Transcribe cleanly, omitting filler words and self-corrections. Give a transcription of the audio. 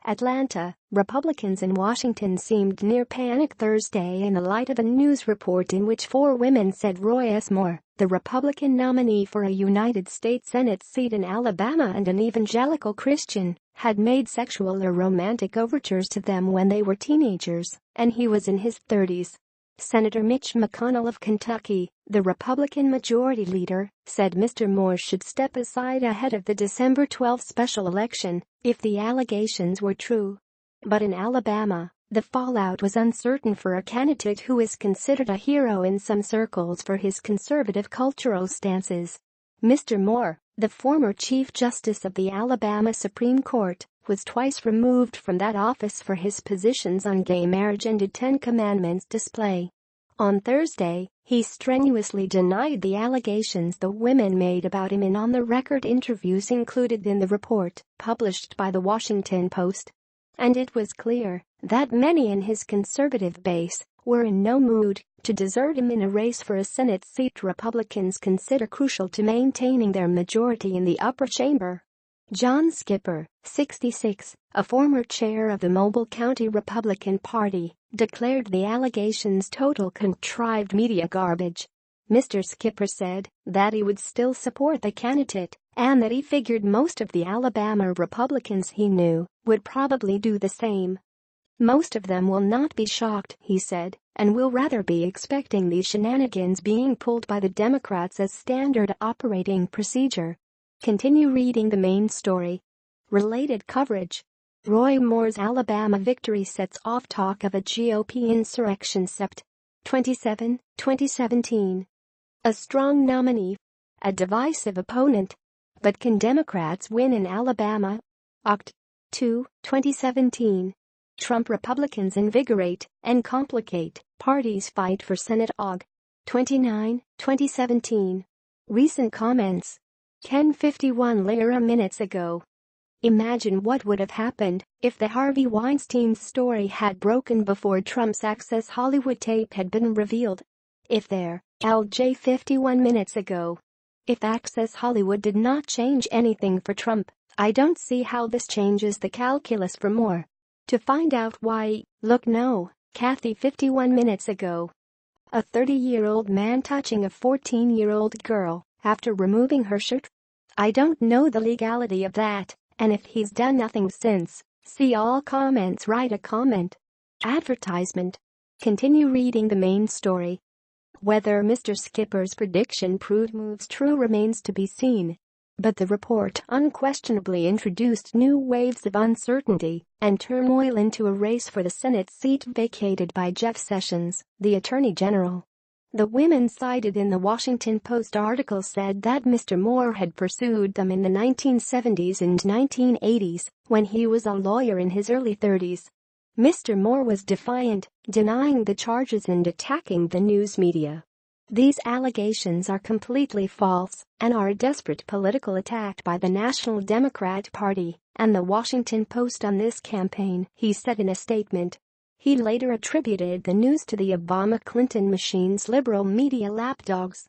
Atlanta, Republicans in Washington seemed near panic Thursday in the light of a news report in which 4 women said Roy S. Moore, the Republican nominee for a United States Senate seat in Alabama and an evangelical Christian, had made sexual or romantic overtures to them when they were teenagers, and he was in his 30s. Senator Mitch McConnell of Kentucky, the Republican Majority Leader, said Mr. Moore should step aside ahead of the December 12 special election if the allegations were true. But in Alabama, the fallout was uncertain for a candidate who is considered a hero in some circles for his conservative cultural stances. Mr. Moore, the former Chief Justice of the Alabama Supreme Court, was twice removed from that office for his positions on gay marriage and a Ten Commandments display. On Thursday, he strenuously denied the allegations the women made about him in on-the-record interviews included in the report published by the Washington Post. And it was clear that many in his conservative base were in no mood to desert him in a race for a Senate seat Republicans consider crucial to maintaining their majority in the upper chamber. John Skipper, 66, a former chair of the Mobile County Republican Party, declared the allegations total contrived media garbage. Mr. Skipper said that he would still support the candidate and that he figured most of the Alabama Republicans he knew would probably do the same. Most of them will not be shocked, he said, and will rather be expecting these shenanigans being pulled by the Democrats as standard operating procedure. Continue reading the main story. Related coverage. Roy Moore's Alabama victory sets off talk of a GOP insurrection Sept. 27, 2017. A strong nominee. A divisive opponent. But can Democrats win in Alabama? Oct. 2, 2017. Trump Republicans invigorate and complicate parties fight for Senate Aug. 29, 2017. Recent comments. 10:51 Lyra minutes ago. Imagine what would have happened if the Harvey Weinstein story had broken before Trump's Access Hollywood tape had been revealed. If there, LJ 51 minutes ago. If Access Hollywood did not change anything for Trump, I don't see how this changes the calculus for Moore. To find out why, look no, Kathy 51 minutes ago. A 30-year-old man touching a 14-year-old girl after removing her shirt. I don't know the legality of that, and if he's done nothing since, see all comments. Write a comment. Advertisement. Continue reading the main story. Whether Mr. Skipper's prediction proves true remains to be seen. But the report unquestionably introduced new waves of uncertainty and turmoil into a race for the Senate seat vacated by Jeff Sessions, the Attorney General. The women cited in the Washington Post article said that Mr. Moore had pursued them in the 1970s and 1980s when he was a lawyer in his early 30s. Mr. Moore was defiant, denying the charges and attacking the news media. These allegations are completely false and are a desperate political attack by the National Democrat Party and the Washington Post on this campaign, he said in a statement. He later attributed the news to the Obama-Clinton machine's liberal media lapdogs.